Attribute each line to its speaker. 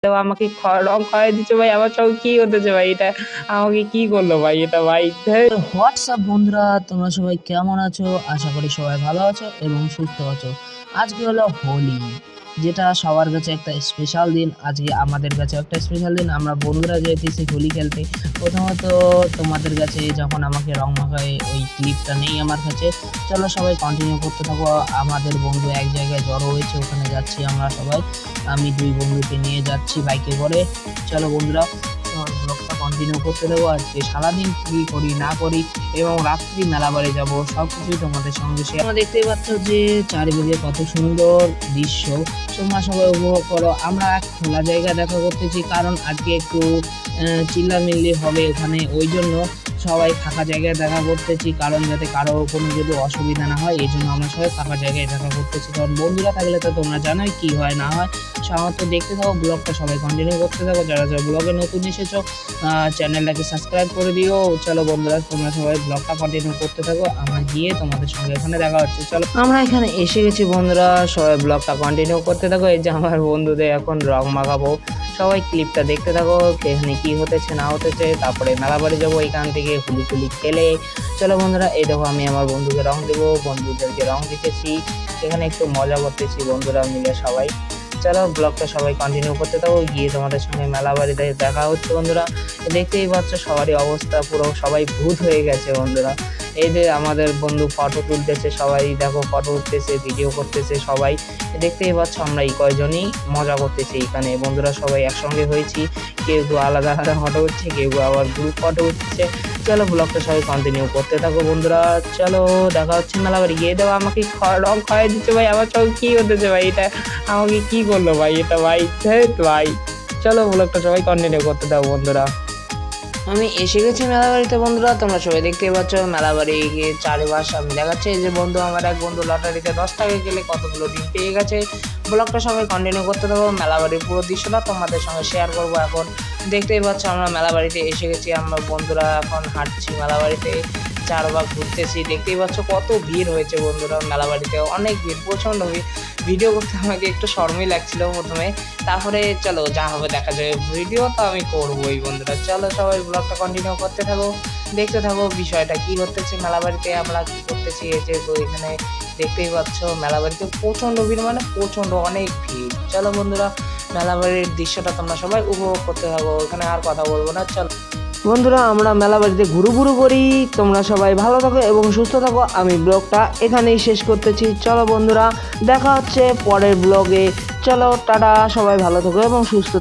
Speaker 1: তো আমাকে রং খাওয়াই দিচ্ছে ভাই, আমার সঙ্গে কি হতেছে ভাই? এটা আমাকে কি করলো ভাই? এটা ভাই ধ্যাৎ।
Speaker 2: হোয়াটসঅ্যাপ বন্ধুরা, তোমরা সবাই কেমন আছো? আশা করি সবাই ভালো আছো এবং সুস্থ আছো। আজকে হলো হোলি, যেটা সবার কাছে একটা স্পেশাল দিন। আজকে আমাদের কাছে একটা স্পেশাল দিন। আমরা বন্ধুরা যেতেছি হোলি খেলতে। প্রথমত তোমাদের কাছে যখন আমাকে রং মাখায় ওই ক্লিপটা নেই আমার কাছে। চলো সবাই কন্টিনিউ করতে থাকো। আমাদের বন্ধু এক জায়গায় জড়ো হয়েছে, ওখানে যাচ্ছি আমরা সবাই। আমি দুই বন্ধুকে নিয়ে যাচ্ছি বাইকে করে। চলো বন্ধুরা, ব্লগটা কন্টিনিউ করতে দেবো। আজকে সারাদিন কি করি না করি এবং রাত্রি মেলা বাড়ি যাবো, সবকিছুই তোমাদের সঙ্গে শেয়ার। তোমরা দেখতেই পাচ্ছ যে চারিদিকে কত সুন্দর দৃশ্য, তোমরা সবাই উপভোগ করো। আমরা এক খোলা জায়গা দেখা করতেছি, কারণ আজকে একটু চিল্লামিল্লি হবে ওখানে, ওই জন্য সবাই ফাঁকা জায়গায় দেখা করতেছি, কারণ যাতে কারো কোনো যদি অসুবিধা না হয়, এই জন্য আমরা সবাই ফাঁকা জায়গায় দেখা করতেছি। কারণ বন্ধুরা থাকলে তো তোমরা জানোই কি হয় না হয়। সাধারণত দেখতে থাকো ব্লগটা, সবাই কন্টিনিউ করতে থাকো। যারা যারা ব্লগে নতুন এসেছো চ্যানেলটাকে সাবস্ক্রাইব করে দিও। চলো বন্ধুরা, তোমরা সবাই ব্লগটা কন্টিনিউ করতে থাকো। আমার গিয়ে তোমাদের সঙ্গে এখানে দেখা হচ্ছে। চলো, আমরা এখানে এসে গেছি বন্ধুরা, সবাই ব্লগটা কন্টিনিউ করতে থাকো। এই যে আমার বন্ধুদের এখন রং মাখাবো, সবাই ক্লিপটা দেখতে থাকো এখানে কি হতেছে না হতেছে। তারপরে মেলা বাড়ি যাবো এখান থেকে হোলি টুলি খেলে। চলো বন্ধুরা, এই দেখো আমি আমার বন্ধুকে রং দেবো, বন্ধুদেরকে রং দিতেছি, এখানে একটু মজা করতেছি বন্ধুরা মিলে সবাই। চলো ব্লগটা সবাই কন্টিনিউ করতে থাকো, গিয়ে তোমাদের সঙ্গে মেলা বাড়িতে দেখা হচ্ছে। বন্ধুরা দেখতেই পাচ্ছ সবারই অবস্থা পুরো, সবাই ভূত হয়ে গেছে বন্ধুরা। এই যে আমাদের বন্ধু ফটো তুলতেছে, সবাই দেখো ফটো উঠতেছে, ভিডিও করতেছে সবাই। দেখতেই পাচ্ছ আমরা এই কয়জনই মজা করতেছি এখানে বন্ধুরা, সবাই একসঙ্গে হয়েছি। কেউ কেউ আলাদা আলাদা ফটো উঠছে, কেউ কেউ আবার গ্রুপ ফটো উঠছে। চলো ব্লগটা সবাই কন্টিনিউ করতে থাকো বন্ধুরা। চলো দেখা হচ্ছে মেলা বাড়ি গিয়ে। দেবো আমাকে রং খাওয়াই দিচ্ছে ভাই, আমার সঙ্গে কি হতেছে ভাই? এটা আমাকে কি করলো ভাই? এটা ভাই ধ্যাৎ ভাই। চলো ব্লগটা সবাই কন্টিনিউ করতে দাও বন্ধুরা। আমি এসে গেছি মেলা বাড়িতে বন্ধুরা, তোমরা সবাই দেখতেই পাচ্ছ মেলা বাড়ি গিয়ে চারিপাশ আমি দেখাচ্ছি। এই যে বন্ধু, আমার এক বন্ধু লটারিতে 10 টাকা গেলে কতগুলো ডিম পেয়ে গেছে। ব্লগটা সবাই কন্টিনিউ করতে দেবো। মেলা বাড়ির পুরো দৃশ্যটা তোমাদের সঙ্গে শেয়ার করবো। এখন দেখতেই পাচ্ছ আমরা মেলা বাড়িতে এসে গেছি, আমরা বন্ধুরা এখন হাঁটছি মেলা বাড়িতে, চারবার ঘুরতেছি। দেখতেই পাচ্ছ কত ভিড় হয়েছে বন্ধুরা মেলা বাড়িতে, অনেক ভিড়, প্রচণ্ড ভিড়। ভিডিও করতে আমাকে একটু শরমই লাগছিল প্রথমে, তারপরে চলো যা হবে দেখা যাবে, ভিডিও তো আমি করবোই বন্ধুরা। চলো সবাই ব্লগটা কন্টিনিউ করতে থাকো, দেখতে থাকো বিষয়টা কি করতেছে মেলা বাড়িতে, আমরা কি করতেছি। এই যে এখানে দেখতেই পাচ্ছ মেলা বাড়িতে প্রচণ্ড ভিড়, মানে প্রচণ্ড অনেক ভিড়। চলো বন্ধুরা, মেলা বাড়ির দৃশ্যটা তোমরা সবাই উপভোগ করতে থাকো, এখানে আর কথা বলবো না। চলো বন্ধুরা, আমরা মেলা বাড়িতে ঘুরু করি। তোমরা সবাই ভালো থাকো এবং সুস্থ থাকো। আমি ব্লগটা এখানেই শেষ করতেছি। চলো বন্ধুরা, দেখা হচ্ছে পরের ব্লগে। চলো টাটা, সবাই ভালো থাকো এবং সুস্থ।